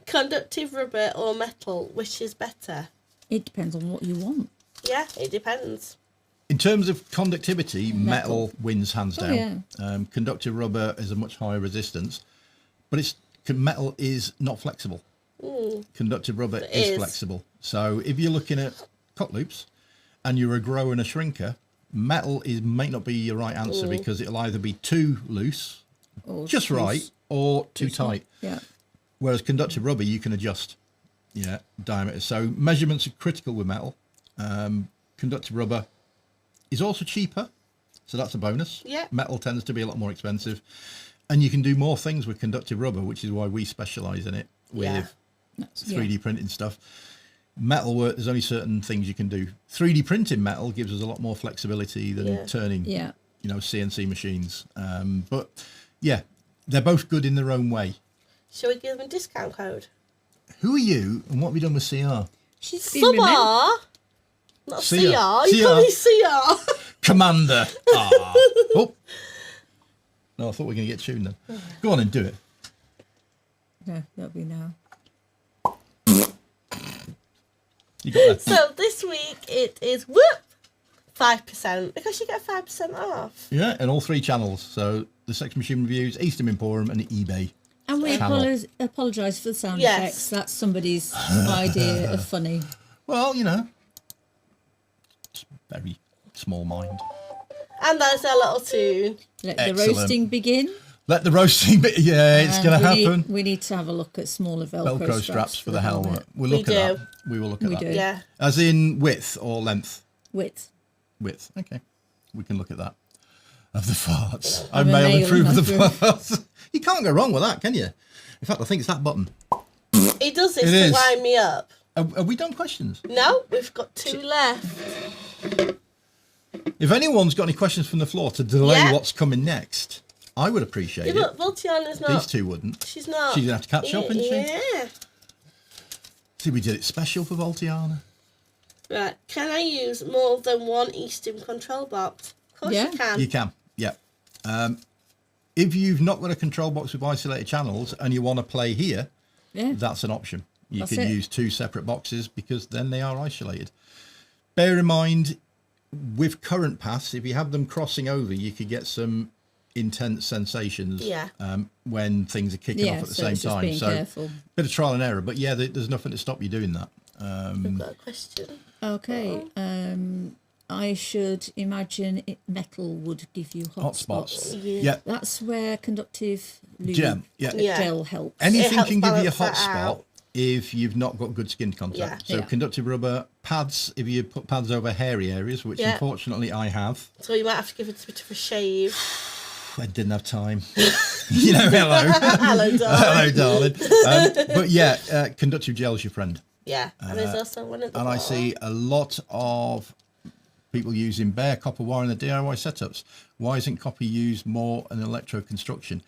Conductive rubber or metal, which is better? It depends on what you want. Yeah, it depends. In terms of conductivity, metal wins hands Oh, down. Conductive rubber is a much higher resistance, but metal is not flexible. Conductive rubber is flexible. So if you're looking at cut loops and you're a grower and a shrinker, metal may not be your right answer because it'll either be too loose, Or just right, or too tight. Yeah. Whereas conductive rubber, you can adjust diameter. So measurements are critical with metal. Conductive rubber is also cheaper, so that's a bonus. Yeah. Metal tends to be a lot more expensive. And you can do more things with conductive rubber, which is why we specialise in it with 3D printing stuff. Metal work, there's only certain things you can do. 3D printing metal gives us a lot more flexibility than turning, CNC machines. But yeah, they're both good in their own way. Shall we give them a discount code? Who are you and what have you done with CR? She's been Some remem- are. Not CR. CR. You call me CR. Commander. Oh. No, I thought we were going to get tuned then. Go on and do it. No, that'll be now. You got that? So this week it is 5% because you get 5% off. Yeah, and all 3 channels. So the Sex Machine Reviews, E-stim Emporium and eBay. And we channel. apologise for the sound Yes. effects. That's somebody's idea of funny. Well, it's very small mind. And there's our little tune. Let the Excellent. roasting begin. Let the roasting be. Yeah, it's And going to happen. We need to have a look at smaller Velcro Straps for the helmet. We'll look We at do. that. We will look at We that. do. Yeah. As in width or length? Width. Width. Okay. We can look at that. Of the farts. I'm I a male male and approve of the and farts. You can't go wrong with that, can you? In fact, I think it's that button. It does this It to is. wind me up. Have we done questions? No, we've got 2 left. If anyone's got any questions from the floor to delay Yeah. what's coming next, I would appreciate Yeah, it. but Voltiana's not. These two wouldn't. She's not. She's going to have to catch up, isn't she? Yeah. See, we did it special for Voltiana. Right. Can I use more than one E-stim control box? Of course Yeah. you can. You can, yeah. If you've not got a control box with isolated channels and you want to play here, Yeah. that's an option. You That's can it. use 2 separate boxes because then they are isolated. Bear in mind, with current paths, if you have them crossing over, you could get some intense sensations Yeah. when things are kicking off at the so same it's just time. being So careful. bit of trial and error, but yeah, there's nothing to stop you doing that. I've got a question. Okay. I should imagine metal would give you hot spots. Hotspots. Yeah. Yeah. That's where conductive lube Gel, yeah. Yeah. gel helps. Anything helps can give you a balance hot that out. spot if you've not got good skin contact. Yeah. So Yeah. conductive rubber pads, if you put pads over hairy areas, which Yeah. unfortunately I have, So you might have to give it a bit of a shave. I didn't have time. Hello. Hello, darling. Hello, darling. But yeah, conductive gel's your friend. Yeah. And there's also one at the And I bottom. see a lot of people using bare copper wire in the DIY setups. Why isn't copper used more in electro construction?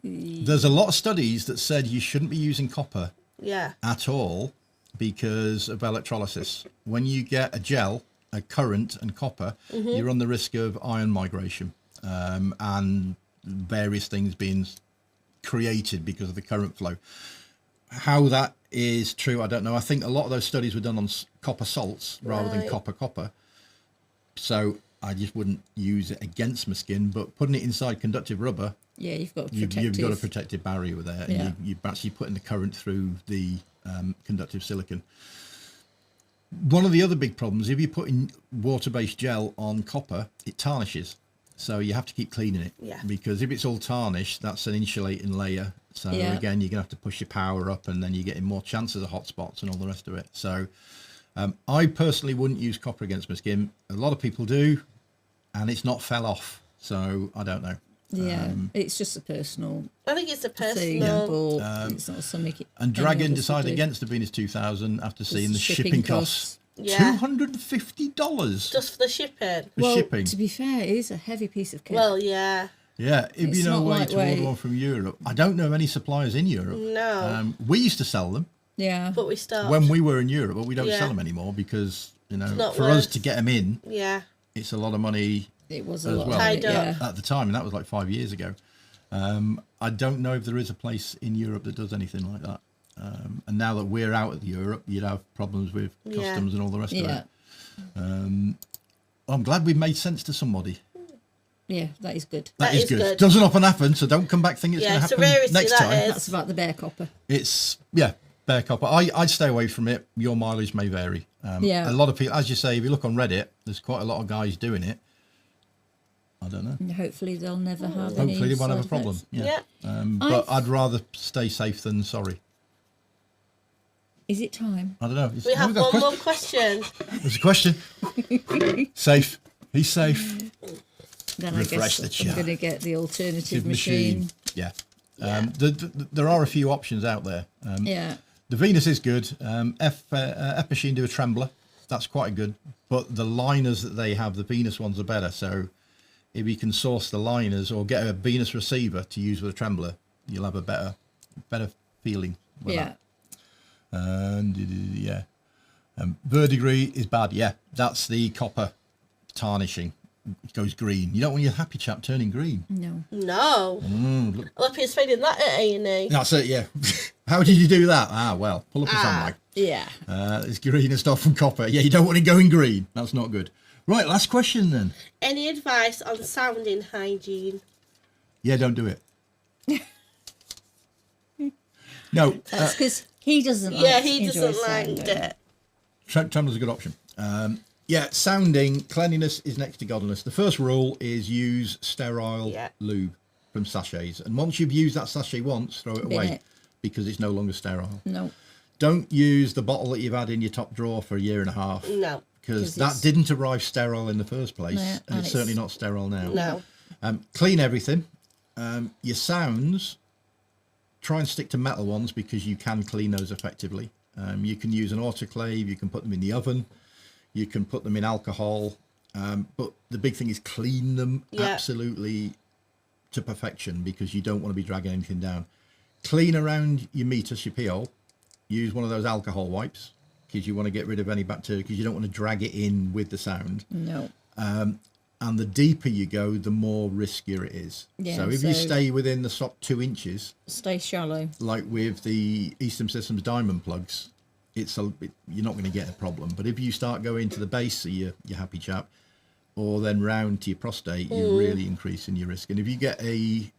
There's a lot of studies that said you shouldn't be using copper Yeah. at all because of electrolysis. When you get a gel, a current and copper, you run the risk of ion migration and various things being created because of the current flow. How that is true, I don't know. I think a lot of those studies were done on copper salts rather than Right. copper. So I just wouldn't use it against my skin, but putting it inside conductive rubber, Yeah, you've got you've protective. got a protective barrier there, and Yeah. you're actually putting the current through the conductive silicon. One of the other big problems, if you're putting water-based gel on copper, it tarnishes. So you have to keep cleaning it. Yeah. Because if it's all tarnished, that's an insulating layer. So Yeah. again, you're going to have to push your power up, and then you're getting more chances of hot spots and all the rest of it. So I personally wouldn't use copper against my skin. A lot of people do, and it's not fell off. So I don't know. Yeah, it's just a personal I think it's a thing, personal. but it's not something. And any Dragon of us would decided do. against the Venus 2000 after seeing the shipping shipping costs. costs. Yeah. $250 Just for the shipping. for Well, shipping. to be fair, it is a heavy piece of kit. Well, yeah. Yeah, if It's you know a not way to order lightweight. one from Europe, I don't know of any suppliers in Europe. No. We used to sell them Yeah. But we stopped. when we were in Europe, but we don't Yeah. sell them anymore because not for us worth- to get them in, Yeah. it's a lot of money It was a as lot well. of it, Tied up. yeah. at the time, and that was like 5 years ago. I don't know if there is a place in Europe that does anything like that. And now that we're out of Europe, you'd have problems with Yeah. customs and all the rest of Yeah. it. I'm glad we've made sense to somebody. Yeah, that is good. That is good. Doesn't often happen, so don't come back thinking it's Yeah, going it's to a happen rarity, next that time. is. That's about the bear copper. It's, bear copper. I'd stay away from it. Your mileage may vary. Yeah. A lot of people, as you say, if you look on Reddit, there's quite a lot of guys doing it. I don't know. And hopefully they'll never have any Hopefully they won't have a side problem. effects. Yeah. But I'd rather stay safe than sorry. Is it time? I don't know. We have we've got a one more question. There's a question. Safe. He's safe. Then Refresh I the guess I'm chat. going to get the alternative machine. Yeah. There are a few options out there. Yeah. The Venus is good. F Machine do a trembler. That's quite good. But the liners that they have, the Venus ones are better. So if you can source the liners or get a Venus receiver to use with a trembler, you'll have a better feeling with Yeah. that. And verdigris is bad. Yeah, that's the copper tarnishing. It goes green. You don't want your happy chap turning green. No. No. A lot of people spending that at A&E. That's it. Yeah. How did you do that? Well, pull up a sunlight. Yeah. It's green and stuff from copper. Yeah, you don't want it going green. That's not good. Right, last question then. Any advice on sounding hygiene? Yeah, don't do it. No, That's because he doesn't like Yeah, he enjoy doesn't like sounding. it. trembler's a good option. Sounding, cleanliness is next to godliness. The first rule is use sterile Yeah. lube from sachets. And once you've used that sachet once, throw it Bin away it. because it's no longer sterile. No. Don't use the bottle that you've had in your top drawer for a year and a half. No. Because 'Cause that it's- didn't arrive sterile in the first place. No, and and it's it's- certainly not sterile now. No. Clean everything. Your sounds, try and stick to metal ones because you can clean those effectively. You can use an autoclave, you can put them in the oven, you can put them in alcohol. But the big thing is clean them absolutely to perfection because you don't want to be dragging anything down. Clean around your meter, your peel. Use one of those alcohol wipes because you want to get rid of any bacteria because you don't want to drag it in with the sound. No. And the deeper you go, the more riskier it is. Yeah, so if you so- stay within the top 2 inches, Stay shallow. like with the E-stim Systems diamond plugs, you're not going to get a problem. But if you start going to the base of your happy chap, or then round to your prostate, you're really increasing your risk. And if you get a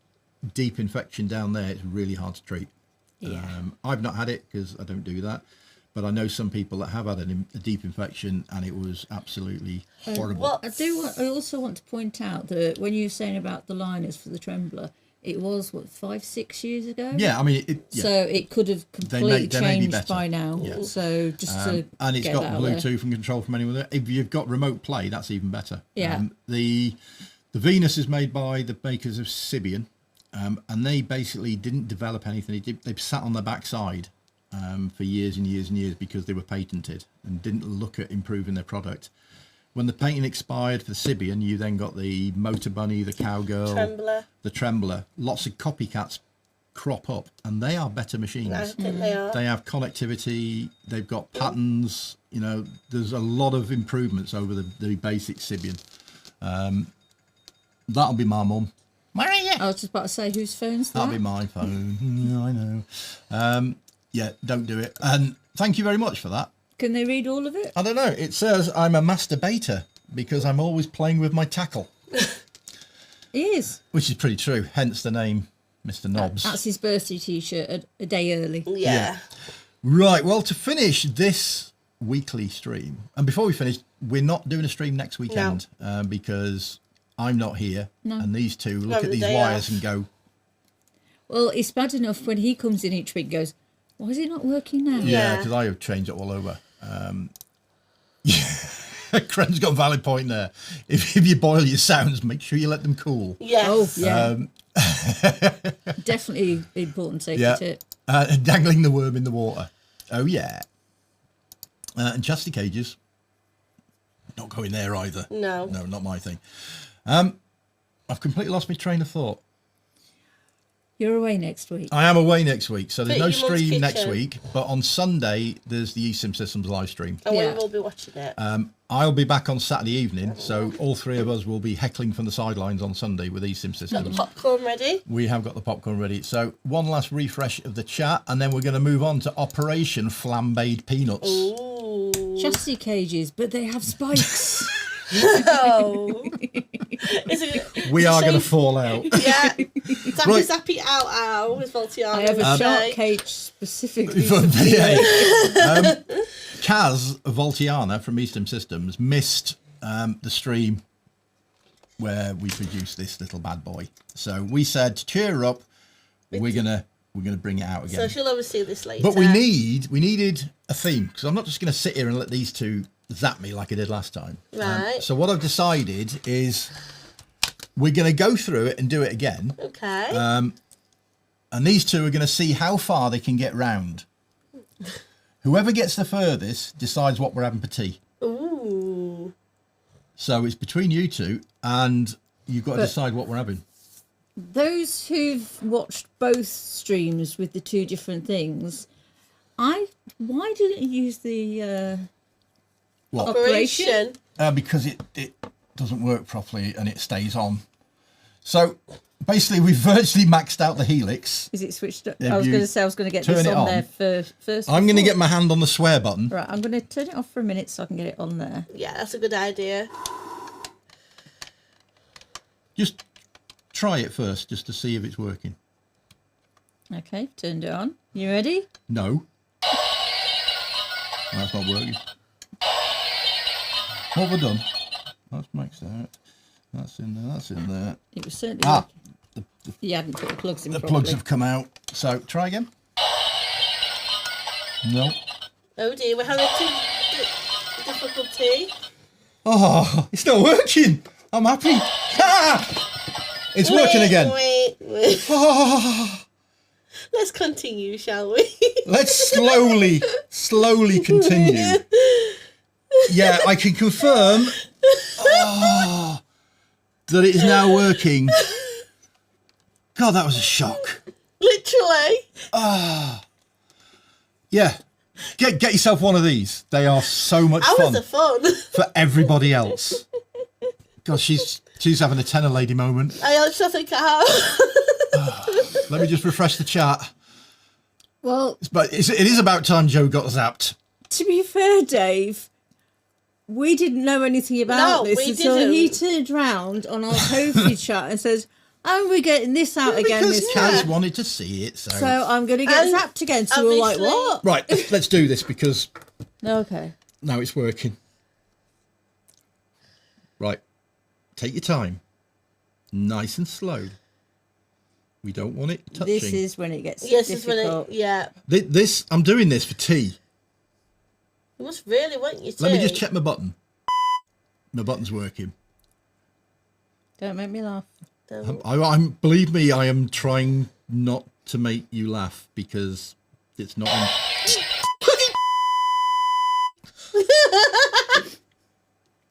deep infection down there, it's really hard to treat. Yeah. I've not had it because I don't do that. But I know some people that have had a deep infection and it was absolutely horrible. What? I also want to point out that when you were saying about the liners for the trembler, it was, 5-6 years ago? Yeah, I mean, So it could have completely they may be changed better. by now. Yeah. So just to and it's get got that out there. Bluetooth and control from anywhere. If you've got remote play, that's even better. Yeah. The Venus is made by the makers of Sibian, and they basically didn't develop anything. They sat on their backside for years and years and years because they were patented and didn't look at improving their product. When the patent expired for the Sibian, you then got the Motor Bunny, the Cowgirl, Trembler. the Trembler. Lots of copycats crop up, and they are better machines. I think they are. They have connectivity, they've got patterns, there's a lot of improvements over the basic Sibian. That'll be my mum. Where are you? I was just about to say, whose phone's that? That'll be my phone. I know. Don't do it. And thank you very much for that. Can they read all of it? I don't know. It says I'm a masturbator because I'm always playing with my tackle, He is. which is pretty true. Hence the name, Mr. Knobs. That's his birthday T-shirt a day early. Yeah. Right, well, to finish this weekly stream, and before we finish, we're not doing a stream next weekend because I'm not here, and these two look Having at the these day wires off. and go, Well, it's bad enough when he comes in each week and goes, why is it not working now? yeah, because I have changed it all over. Kren's got a valid point there. If you boil your sounds, make sure you let them cool. Yes. Oh, yeah. Definitely important safety tip. Dangling the worm in the water. Oh, yeah. And chastity cages, not going there either. No. No, not my thing. I've completely lost my train of thought. You're away next week. I am away next week, so there's But no your mum's stream next kitchen. week. But on Sunday, there's the E-stim Systems live stream. And Yeah. we will be watching it. I'll be back on Saturday evening, so all three of us will be heckling from the sidelines on Sunday with E-stim Got the Systems. popcorn ready. We have got the popcorn ready. So one last refresh of the chat, and then we're going to move on to Operation Flambéed Peanuts. Ooh. Chastity cages, but they have spikes. Oh. Is it, We are going to fall out. Yeah. Zappy Right. Zappy Ow Ow with Voltiano. I have a today. shark cage specifically. For for VA. Kaz Voltiana from E-stim Systems missed the stream where we produced this little bad boy. So we said, cheer up, we're gonna bring it out again. So she'll oversee this later. But we needed a theme, because I'm not just going to sit here and let these two zap me like I did last time. Right. So what I've decided is we're going to go through it and do it again. Okay. And these two are going to see how far they can get round. Whoever gets the furthest decides what we're having for tea. Ooh. So it's between you two, and you've got to decide what we're having. Those who've watched both streams with the two different things, why didn't you use the What? Operation. Because it doesn't work properly and it stays on. So basically, we've virtually maxed out the helix. Is it switched up? If I was you going to say I was going to get turn this it on on, there first. I'm going to before. get my hand on the swear button. Right, I'm going to turn it off for a minute so I can get it on there. Yeah, that's a good idea. Just try it first, just to see if it's working. Okay, turned it on. You ready? No. That's not working. What we've done? That's maxed out. That's in there. That's in there. It was certainly Ah, working. You hadn't put the plugs in the properly. plugs have come out. So try again. No. Oh dear, we're having difficulty. Oh, it's not working. I'm happy. Ah! It's working again. Wait. Oh, Let's continue, shall we? let's slowly continue. Yeah, I can confirm that it is now working. God, that was a shock. Literally. Yeah, get yourself one of these. They are so much Hours fun of fun. for everybody else. God, she's having a tenor lady moment. I also think I have. Let me just refresh the chat. Well, But it is about time Joe got zapped. to be fair, Dave, we didn't know anything about No, this we until he didn't. turned round on our Kofi chat and says, "Oh, we're getting this out again Because this Kaz week. wanted to see it, so... So I'm going to get And zapped again." So we're like, obviously- "What?" Right, let's do this because Okay. now it's working. Right, take your time. Nice and slow. We don't want it touching. This is when it gets Yes, it's when difficult. it. Yeah. This, I'm doing this for tea. You must really want you to. Let me just check my button. My button's working. Don't make me laugh. I'm believe me, I am trying not to make you laugh because it's not on.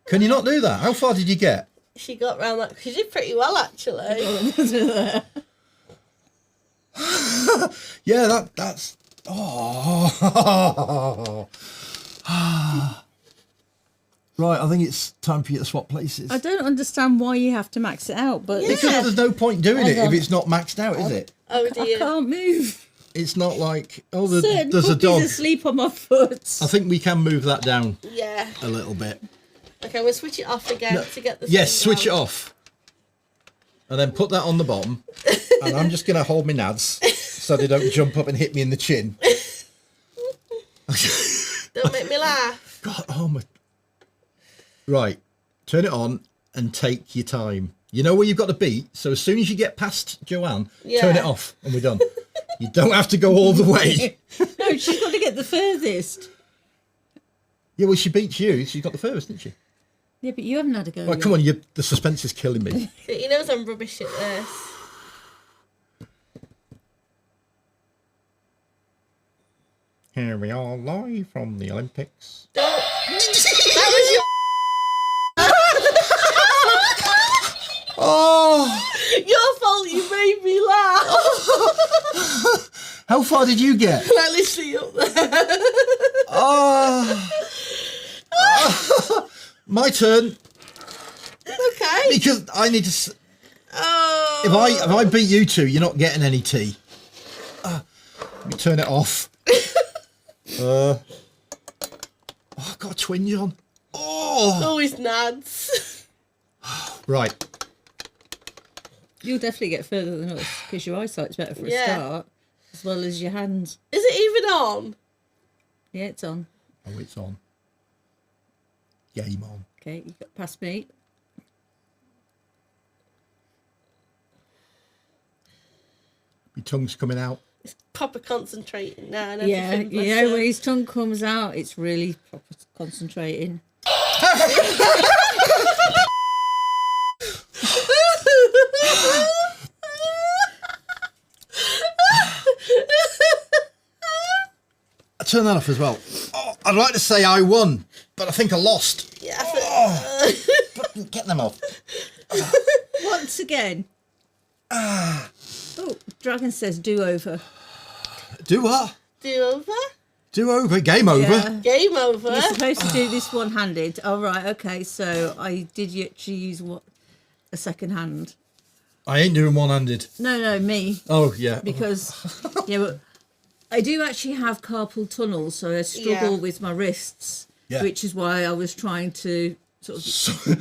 Can you not do that? How far did you get? She got round that. She did pretty well, actually. Yeah, that's. Oh. Right, I think it's time for you to swap places. I don't understand why you have to max it out, but Because there's no point doing it if it's not maxed out, is it? Oh I dear. can't move. It's not like Certain there's a puppies dog. asleep on my foot. I think we can move that down Yeah. a little bit. Okay, we'll switch it off again to get the. Yes, thing switch it round. off. And then put that on the bottom. And I'm just going to hold my nads so they don't jump up and hit me in the chin. Don't make me laugh. God, oh my. Right, turn it on and take your time. You know where you've got to beat, so as soon as you get past Joanne, turn Yeah. it off and we're done. You don't have to go all the way. No, she's got to get the furthest. Yeah, well, she beats you. She's got the furthest, didn't she? Yeah, but you haven't had a go. Oh, yet. come on, the suspense is killing me. He knows I'm rubbish at this. Here we are, live from the Olympics. Don't. That was your. Oh! Your fault, you made me laugh. How far did you get? Like literally up there. Oh. My turn. Okay. Because I need to... Oh. If I beat you two, you're not getting any tea. Let me turn it off. Oh, I've got a twinge on. Oh. Always nads. Right. You'll definitely get further than us because your eyesight's better for a Yeah. start, as well as your hands. Is it even on? Yeah, it's on. Oh, it's on. Game on. Okay, you got past me. My tongue's coming out. It's proper concentrating now. And Yeah, everything, bless you know, her. when his tongue comes out, it's really proper concentrating. I turn that off as well. Oh, I'd like to say I won, but I think I lost. Yeah. Get them off. Once again. Oh, Dragon says do over. Do what? Do over. Do over. Game over. Yeah. Game over. You're supposed to do this one-handed. Oh, right, okay. So I did actually use a second hand. I ain't doing one-handed. No, me. Oh, yeah. Because, yeah, but I do actually have carpal tunnel, so I struggle Yeah. with my wrists, Yeah. which is why I was trying to sort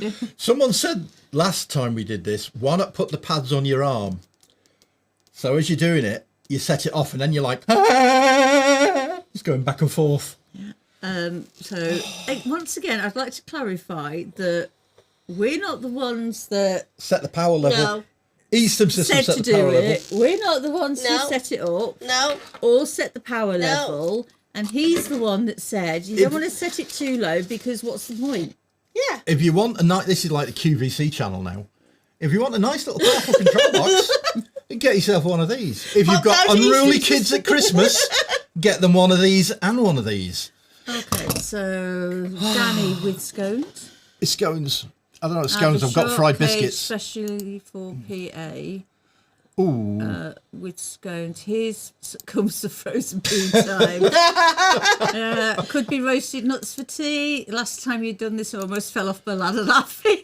of... Someone said last time we did this, why not put the pads on your arm? So as you're doing it, you set it off and then you're like, it's going back and forth. So, once again, I'd like to clarify that we're not the ones that Set the power level. No. E-stim system said set to the do power level. it. We're not the ones No. who set it up No. or set the power level. And he's the one that said, you don't want to set it too low because what's the point? Yeah. If you want a nice, this is like the QVC channel now. If you want a nice little powerful control box, get yourself one of these. If you've got Down to unruly E-stim kids at Christmas, get them one of these and one of these. Okay, so Danny with scones. It's scones. I don't know, And scones. a I've got fried shortcake biscuits. especially for PA. Ooh. With scones. Here's comes the frozen pea time. Could be roasted nuts for tea. Last time you'd done this, I almost fell off my ladder laughing.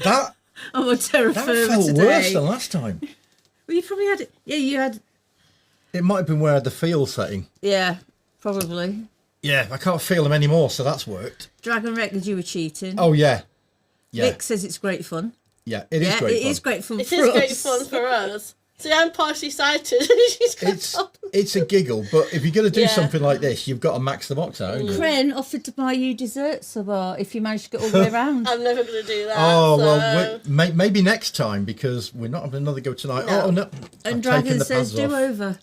That I'm a terror that firma felt today. worse than last time. Well, you probably had it. Yeah, you had. It might have been where I had the feel setting. Yeah, probably. Yeah, I can't feel them anymore, so that's worked. Dragon reckoned you were cheating. Oh, yeah. Yeah, Vic says it's great fun. yeah, it is Yeah, great it fun. is great fun It for is us. great fun for us. See, I'm partially sighted. She's got It's a giggle, but if you're going to do Yeah. something like this, you've got to max the box out. haven't you? Kren offered to buy you desserts if you manage to get all the way around. I'm never going to do that. Oh, so. well, maybe next time, because we're not having another go tonight. No. Oh, no. I'm And taking Dragon the says pads do off. over.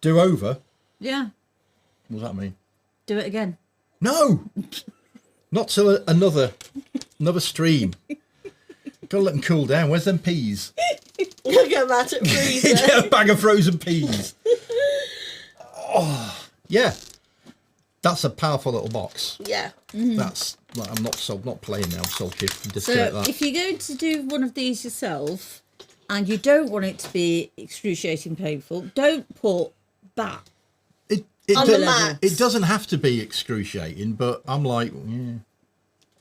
Do over? Yeah, What does that mean? do it again. No! Not till another stream. Got to let them cool down. Where's them peas? You'll get mad at freezer. Get a bag of frozen peas. Oh, yeah. That's a powerful little box. Yeah. That's like, I'm not playing now, sulky. Just So that. if you're going to do one of these yourself and you don't want it to be excruciating painful, don't put that. It, On do- the max. it doesn't have to be excruciating, but I'm like, yeah.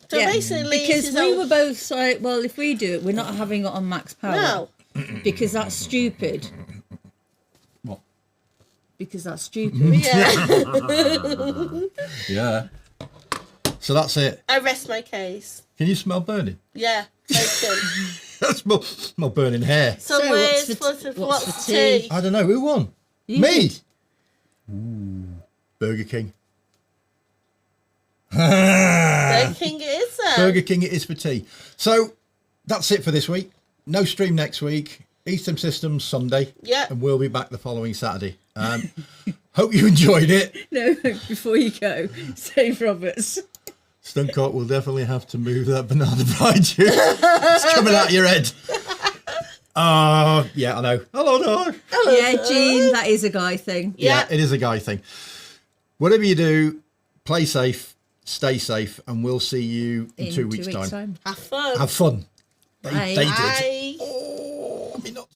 So basically, because it's we his were own- both like, well, if we do it, we're not having it on max power. No. Because that's stupid. What? Because that's stupid. Yeah. Yeah. So that's it. I rest my case. Can you smell burning? Yeah. Bacon. That's smell burning hair. So, So where's what's for what's tea? tea? I don't know who won. You Me. did. Ooh, Burger King. Burger King it is then. Burger King it is for tea. So that's it for this week. No stream next week. E-stim Systems Sunday. Yeah. And we'll be back the following Saturday. Hope you enjoyed it. No, before you go, save Roberts. Stuncock will definitely have to move that banana behind you. It's coming out of your head. Oh, yeah, I know. Hello, dog. Yeah, Gene, that is a guy thing. Yeah. It is a guy thing. Whatever you do, play safe, stay safe, and we'll see you in 2 weeks' time. Have fun. Have fun. Bye. They did. Bye. Oh, me nuts.